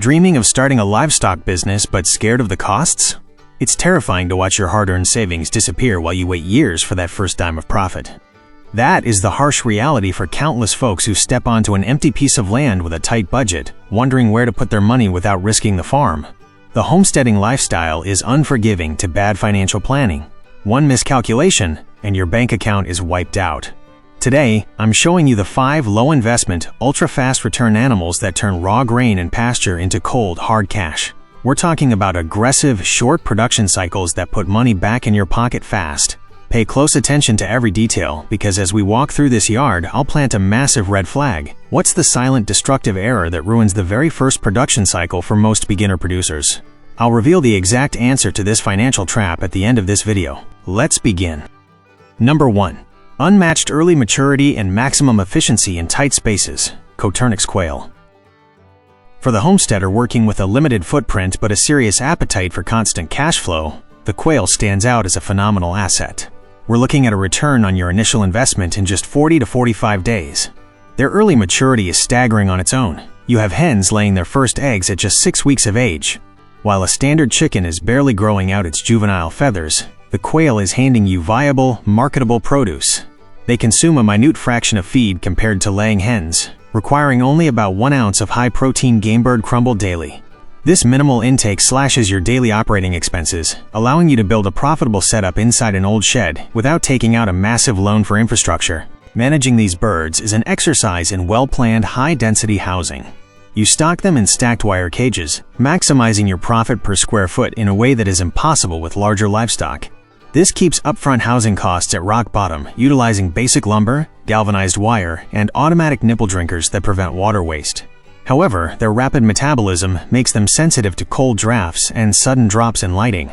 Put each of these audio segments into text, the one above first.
Dreaming of starting a livestock business but scared of the costs? It's terrifying to watch your hard-earned savings disappear while you wait years for that first dime of profit. That is the harsh reality for countless folks who step onto an empty piece of land with a tight budget, wondering where to put their money without risking the farm. The homesteading lifestyle is unforgiving to bad financial planning. One miscalculation, and your bank account is wiped out. Today, I'm showing you the 5 low-investment, ultra-fast return animals that turn raw grain and pasture into cold, hard cash. We're talking about aggressive, short production cycles that put money back in your pocket fast. Pay close attention to every detail, because as we walk through this yard, I'll plant a massive red flag. What's the silent, destructive error that ruins the very first production cycle for most beginner producers? I'll reveal the exact answer to this financial trap at the end of this video. Let's begin. Number 1. Unmatched early maturity and maximum efficiency in tight spaces. Coccidia's quail. For the homesteader working with a limited footprint but a serious appetite for constant cash flow, the quail stands out as a phenomenal asset. We're looking at a return on your initial investment in just 40 to 45 days. Their early maturity is staggering on its own. You have hens laying their first eggs at just 6 weeks of age. While a standard chicken is barely growing out its juvenile feathers, the quail is handing you viable, marketable produce. They consume a minute fraction of feed compared to laying hens, requiring only about 1 ounce of high-protein game bird crumble daily. This minimal intake slashes your daily operating expenses, allowing you to build a profitable setup inside an old shed without taking out a massive loan for infrastructure. Managing these birds is an exercise in well-planned, high-density housing. You stock them in stacked wire cages, maximizing your profit per square foot in a way that is impossible with larger livestock. This keeps upfront housing costs at rock bottom, utilizing basic lumber, galvanized wire, and automatic nipple drinkers that prevent water waste. However, their rapid metabolism makes them sensitive to cold drafts and sudden drops in lighting.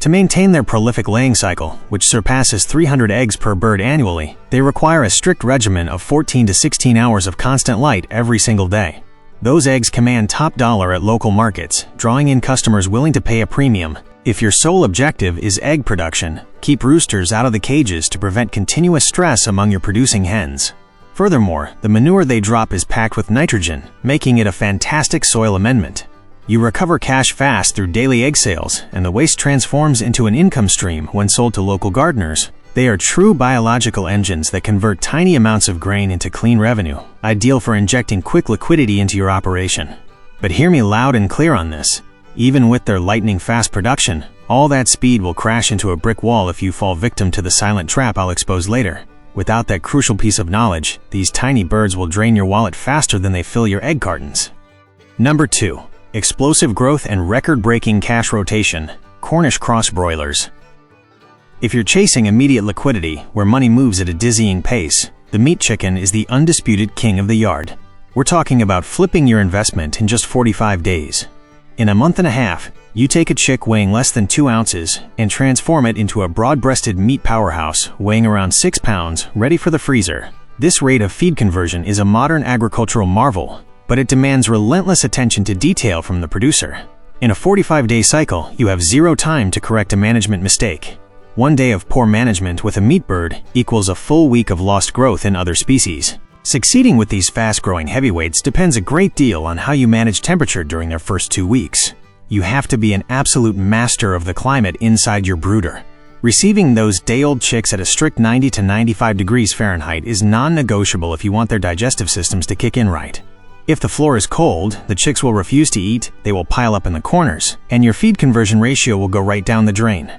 To maintain their prolific laying cycle, which surpasses 300 eggs per bird annually, they require a strict regimen of 14 to 16 hours of constant light every single day. Those eggs command top dollar at local markets, drawing in customers willing to pay a premium. If your sole objective is egg production, keep roosters out of the cages to prevent continuous stress among your producing hens. Furthermore, the manure they drop is packed with nitrogen, making it a fantastic soil amendment. You recover cash fast through daily egg sales, and the waste transforms into an income stream when sold to local gardeners. They are true biological engines that convert tiny amounts of grain into clean revenue, ideal for injecting quick liquidity into your operation. But hear me loud and clear on this. Even with their lightning-fast production, all that speed will crash into a brick wall if you fall victim to the silent trap I'll expose later. Without that crucial piece of knowledge, these tiny birds will drain your wallet faster than they fill your egg cartons. Number 2. Explosive growth and record-breaking cash rotation. Cornish cross broilers. If you're chasing immediate liquidity, where money moves at a dizzying pace, the meat chicken is the undisputed king of the yard. We're talking about flipping your investment in just 45 days. In a month and a half, you take a chick weighing less than 2 ounces and transform it into a broad-breasted meat powerhouse weighing around 6 pounds, ready for the freezer. This rate of feed conversion is a modern agricultural marvel, but it demands relentless attention to detail from the producer. In a 45-day cycle, you have 0 time to correct a management mistake. 1 day of poor management with a meat bird equals a full week of lost growth in other species. Succeeding with these fast-growing heavyweights depends a great deal on how you manage temperature during their first 2 weeks. You have to be an absolute master of the climate inside your brooder. Receiving those day-old chicks at a strict 90 to 95 degrees Fahrenheit is non-negotiable if you want their digestive systems to kick in right. If the floor is cold, the chicks will refuse to eat, they will pile up in the corners, and your feed conversion ratio will go right down the drain.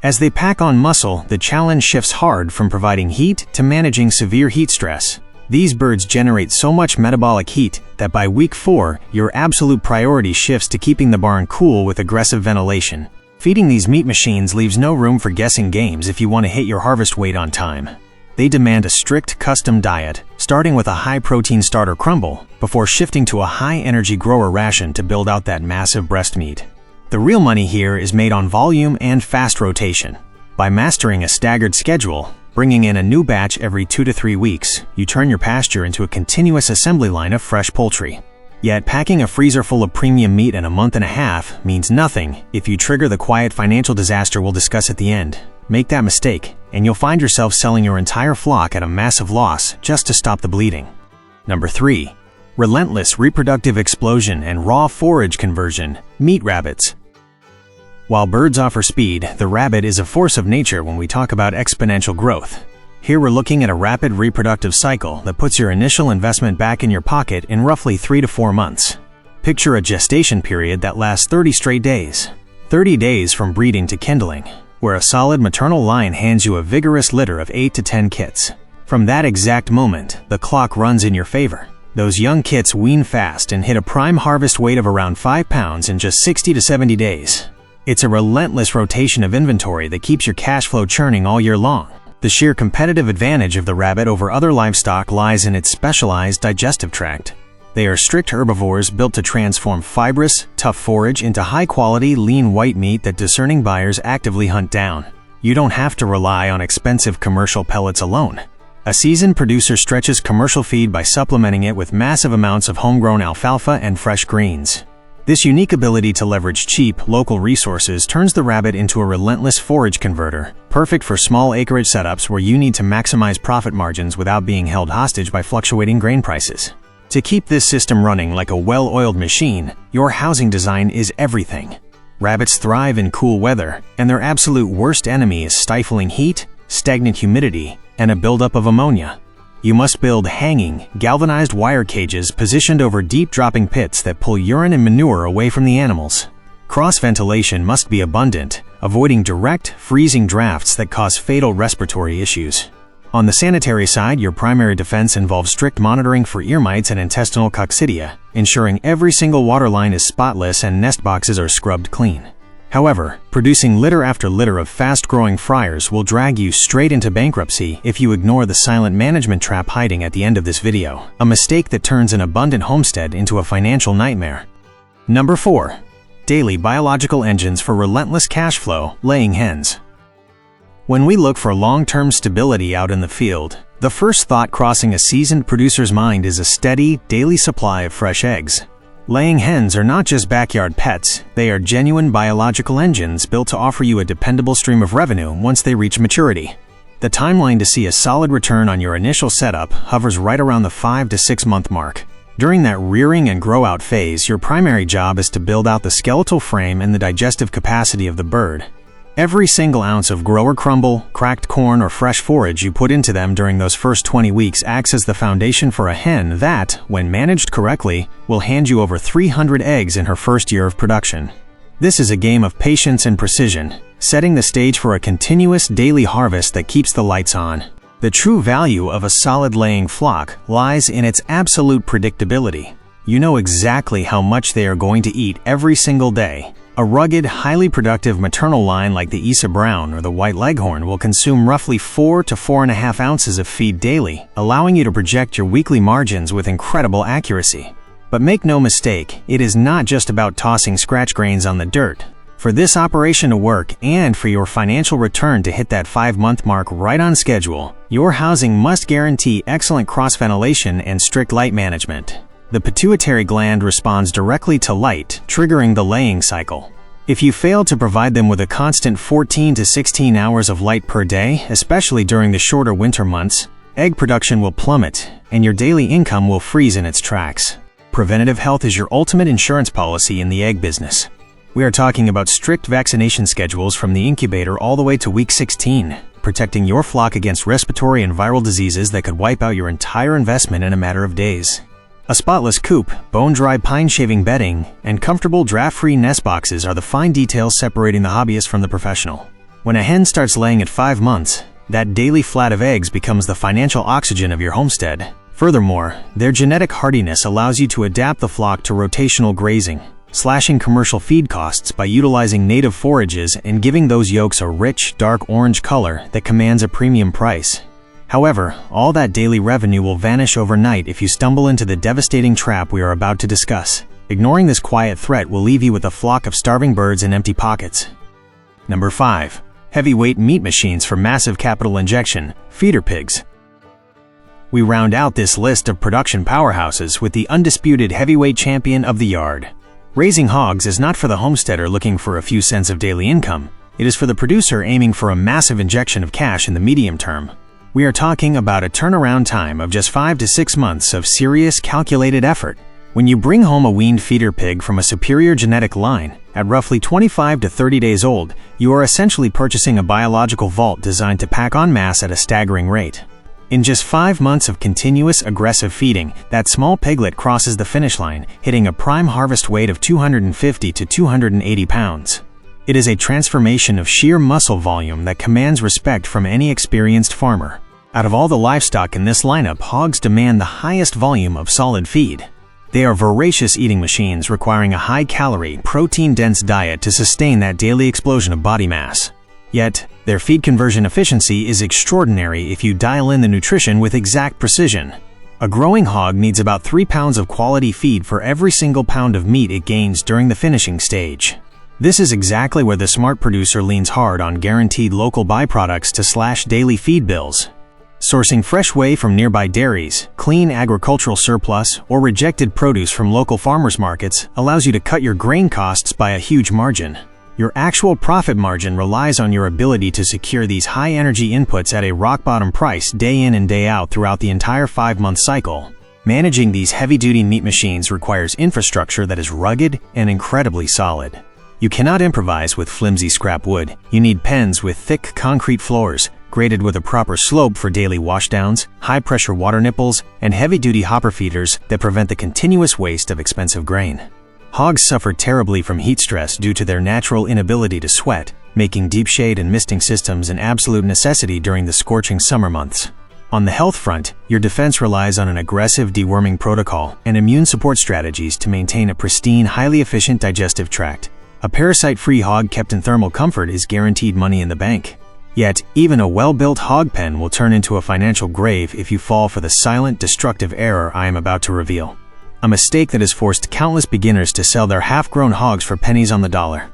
As they pack on muscle, the challenge shifts hard from providing heat to managing severe heat stress. These birds generate so much metabolic heat that by week 4, your absolute priority shifts to keeping the barn cool with aggressive ventilation. Feeding these meat machines leaves no room for guessing games if you want to hit your harvest weight on time. They demand a strict custom diet, starting with a high-protein starter crumble, before shifting to a high-energy grower ration to build out that massive breast meat. The real money here is made on volume and fast rotation. By mastering a staggered schedule, bringing in a new batch every 2 to 3 weeks, you turn your pasture into a continuous assembly line of fresh poultry. Yet packing a freezer full of premium meat in a month and a half means nothing if you trigger the quiet financial disaster we'll discuss at the end. Make that mistake, and you'll find yourself selling your entire flock at a massive loss just to stop the bleeding. Number 3. relentless reproductive explosion and raw forage conversion, meat rabbits. While birds offer speed, the rabbit is a force of nature when we talk about exponential growth. Here we're looking at a rapid reproductive cycle that puts your initial investment back in your pocket in roughly 3 to 4 months. Picture a gestation period that lasts 30 straight days. 30 days from breeding to kindling, where a solid maternal line hands you a vigorous litter of 8 to 10 kits. From that exact moment, the clock runs in your favor. Those young kits wean fast and hit a prime harvest weight of around 5 pounds in just 60 to 70 days. It's a relentless rotation of inventory that keeps your cash flow churning all year long. The sheer competitive advantage of the rabbit over other livestock lies in its specialized digestive tract. They are strict herbivores built to transform fibrous, tough forage into high-quality, lean white meat that discerning buyers actively hunt down. You don't have to rely on expensive commercial pellets alone. A seasoned producer stretches commercial feed by supplementing it with massive amounts of homegrown alfalfa and fresh greens. This unique ability to leverage cheap, local resources turns the rabbit into a relentless forage converter, perfect for small acreage setups where you need to maximize profit margins without being held hostage by fluctuating grain prices. To keep this system running like a well-oiled machine, your housing design is everything. Rabbits thrive in cool weather, and their absolute worst enemy is stifling heat, stagnant humidity, and a buildup of ammonia. You must build hanging, galvanized wire cages positioned over deep-dropping pits that pull urine and manure away from the animals. Cross-ventilation must be abundant, avoiding direct, freezing drafts that cause fatal respiratory issues. On the sanitary side, your primary defense involves strict monitoring for ear mites and intestinal coccidia, ensuring every single water line is spotless and nest boxes are scrubbed clean. However, producing litter after litter of fast-growing fryers will drag you straight into bankruptcy if you ignore the silent management trap hiding at the end of this video, a mistake that turns an abundant homestead into a financial nightmare. Number 4. Daily biological engines for relentless cash flow, laying hens. When we look for long-term stability out in the field, the first thought crossing a seasoned producer's mind is a steady, daily supply of fresh eggs. Laying hens are not just backyard pets, they are genuine biological engines built to offer you a dependable stream of revenue once they reach maturity. The timeline to see a solid return on your initial setup hovers right around the 5 to 6 month mark. During that rearing and grow-out phase, your primary job is to build out the skeletal frame and the digestive capacity of the bird. Every single ounce of grower crumble, cracked corn, or fresh forage you put into them during those first 20 weeks acts as the foundation for a hen that, when managed correctly, will hand you over 300 eggs in her first year of production. This is a game of patience and precision, setting the stage for a continuous daily harvest that keeps the lights on. The true value of a solid laying flock lies in its absolute predictability. You know exactly how much they are going to eat every single day. A rugged, highly productive maternal line like the Isa Brown or the white Leghorn will consume roughly 4 to 4.5 ounces of feed daily, allowing you to project your weekly margins with incredible accuracy. But make no mistake, it is not just about tossing scratch grains on the dirt. For this operation to work and for your financial return to hit that 5-month mark right on schedule, your housing must guarantee excellent cross-ventilation and strict light management. The pituitary gland responds directly to light, triggering the laying cycle. If you fail to provide them with a constant 14 to 16 hours of light per day, especially during the shorter winter months, egg production will plummet, and your daily income will freeze in its tracks. Preventative health is your ultimate insurance policy in the egg business. We are talking about strict vaccination schedules from the incubator all the way to week 16, protecting your flock against respiratory and viral diseases that could wipe out your entire investment in a matter of days. A spotless coop, bone-dry pine-shaving bedding, and comfortable draft-free nest boxes are the fine details separating the hobbyist from the professional. When a hen starts laying at 5 months, that daily flat of eggs becomes the financial oxygen of your homestead. Furthermore, their genetic hardiness allows you to adapt the flock to rotational grazing, slashing commercial feed costs by utilizing native forages and giving those yolks a rich, dark orange color that commands a premium price. However, all that daily revenue will vanish overnight if you stumble into the devastating trap we are about to discuss. Ignoring this quiet threat will leave you with a flock of starving birds and empty pockets. Number 5. Heavyweight meat machines for massive capital injection, feeder pigs. We round out this list of production powerhouses with the undisputed heavyweight champion of the yard. Raising hogs is not for the homesteader looking for a few cents of daily income. It is for the producer aiming for a massive injection of cash in the medium term. We are talking about a turnaround time of just 5 to 6 months of serious, calculated effort. When you bring home a weaned feeder pig from a superior genetic line, at roughly 25 to 30 days old, you are essentially purchasing a biological vault designed to pack on mass at a staggering rate. In just 5 months of continuous, aggressive feeding, that small piglet crosses the finish line, hitting a prime harvest weight of 250 to 280 pounds. It is a transformation of sheer muscle volume that commands respect from any experienced farmer. Out of all the livestock in this lineup, hogs demand the highest volume of solid feed. They are voracious eating machines requiring a high-calorie, protein-dense diet to sustain that daily explosion of body mass. Yet, their feed conversion efficiency is extraordinary if you dial in the nutrition with exact precision. A growing hog needs about 3 pounds of quality feed for every single pound of meat it gains during the finishing stage. This is exactly where the smart producer leans hard on guaranteed local byproducts to slash daily feed bills. Sourcing fresh whey from nearby dairies, clean agricultural surplus, or rejected produce from local farmers markets allows you to cut your grain costs by a huge margin. Your actual profit margin relies on your ability to secure these high-energy inputs at a rock-bottom price day in and day out throughout the entire 5-month cycle. Managing these heavy-duty meat machines requires infrastructure that is rugged and incredibly solid. You cannot improvise with flimsy scrap wood. You need pens with thick concrete floors, graded with a proper slope for daily washdowns, high-pressure water nipples, and heavy-duty hopper feeders that prevent the continuous waste of expensive grain. Hogs suffer terribly from heat stress due to their natural inability to sweat, making deep shade and misting systems an absolute necessity during the scorching summer months. On the health front, your defense relies on an aggressive deworming protocol and immune support strategies to maintain a pristine, highly efficient digestive tract. A parasite-free hog kept in thermal comfort is guaranteed money in the bank. Yet, even a well-built hog pen will turn into a financial grave if you fall for the silent, destructive error I am about to reveal. A mistake that has forced countless beginners to sell their half-grown hogs for pennies on the dollar.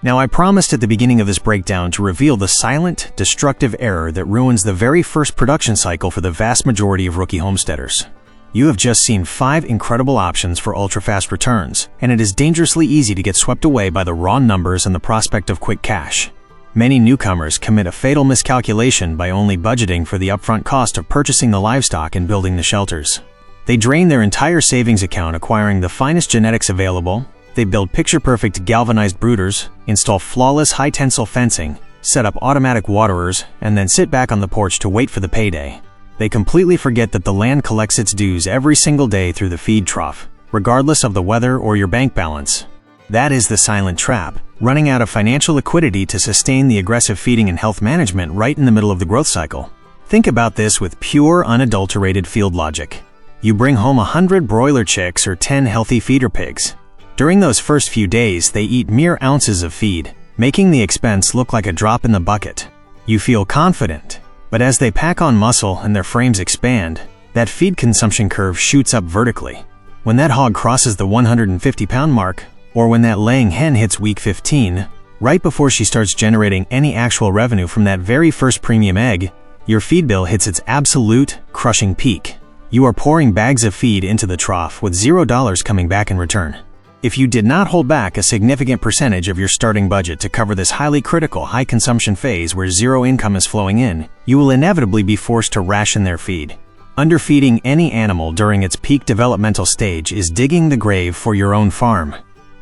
Now, I promised at the beginning of this breakdown to reveal the silent, destructive error that ruins the very first production cycle for the vast majority of rookie homesteaders. You have just seen 5 incredible options for ultra-fast returns, and it is dangerously easy to get swept away by the raw numbers and the prospect of quick cash. Many newcomers commit a fatal miscalculation by only budgeting for the upfront cost of purchasing the livestock and building the shelters. They drain their entire savings account acquiring the finest genetics available, they build picture-perfect galvanized brooders, install flawless high-tensile fencing, set up automatic waterers, and then sit back on the porch to wait for the payday. They completely forget that the land collects its dues every single day through the feed trough, regardless of the weather or your bank balance. That is the silent trap, running out of financial liquidity to sustain the aggressive feeding and health management right in the middle of the growth cycle. Think about this with pure, unadulterated field logic. You bring home 100 broiler chicks or 10 healthy feeder pigs. During those first few days, they eat mere ounces of feed, making the expense look like a drop in the bucket. You feel confident. But as they pack on muscle and their frames expand, that feed consumption curve shoots up vertically. When that hog crosses the 150-pound mark, or when that laying hen hits week 15, right before she starts generating any actual revenue from that very first premium egg, your feed bill hits its absolute, crushing peak. You are pouring bags of feed into the trough with $0 coming back in return. If you did not hold back a significant percentage of your starting budget to cover this highly critical, high-consumption phase where zero income is flowing in, you will inevitably be forced to ration their feed. Underfeeding any animal during its peak developmental stage is digging the grave for your own farm.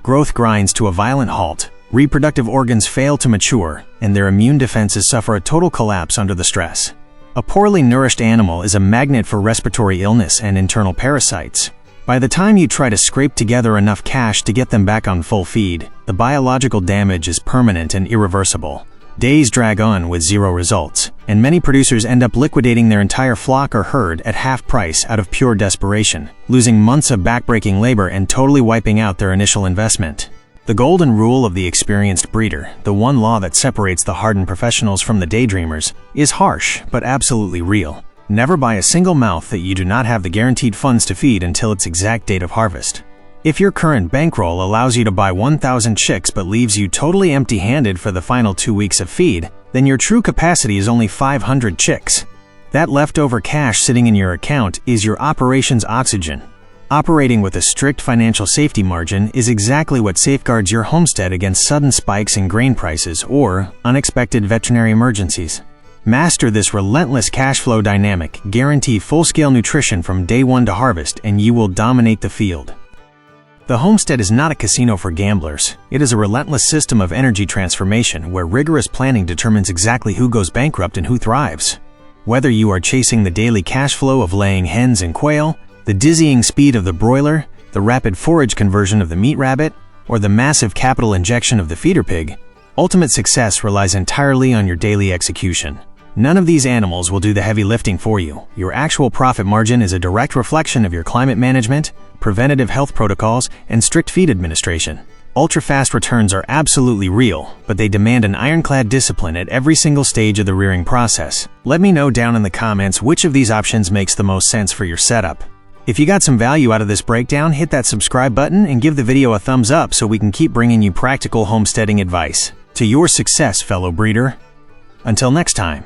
Growth grinds to a violent halt, reproductive organs fail to mature, and their immune defenses suffer a total collapse under the stress. A poorly nourished animal is a magnet for respiratory illness and internal parasites. By the time you try to scrape together enough cash to get them back on full feed, the biological damage is permanent and irreversible. Days drag on with zero results, and many producers end up liquidating their entire flock or herd at half price out of pure desperation, losing months of backbreaking labor and totally wiping out their initial investment. The golden rule of the experienced breeder, the one law that separates the hardened professionals from the daydreamers, is harsh but absolutely real. Never buy a single mouth that you do not have the guaranteed funds to feed until its exact date of harvest. If your current bankroll allows you to buy 1,000 chicks but leaves you totally empty-handed for the final 2 weeks of feed, then your true capacity is only 500 chicks. That leftover cash sitting in your account is your operation's oxygen. Operating with a strict financial safety margin is exactly what safeguards your homestead against sudden spikes in grain prices or unexpected veterinary emergencies. Master this relentless cash flow dynamic, guarantee full-scale nutrition from day one to harvest, and you will dominate the field. The homestead is not a casino for gamblers. It is a relentless system of energy transformation where rigorous planning determines exactly who goes bankrupt and who thrives. Whether you are chasing the daily cash flow of laying hens and quail, the dizzying speed of the broiler, the rapid forage conversion of the meat rabbit, or the massive capital injection of the feeder pig, ultimate success relies entirely on your daily execution. None of these animals will do the heavy lifting for you. Your actual profit margin is a direct reflection of your climate management, preventative health protocols, and strict feed administration. Ultra-fast returns are absolutely real, but they demand an ironclad discipline at every single stage of the rearing process. Let me know down in the comments which of these options makes the most sense for your setup. If you got some value out of this breakdown, hit that subscribe button and give the video a thumbs up so we can keep bringing you practical homesteading advice. To your success, fellow breeder. Until next time.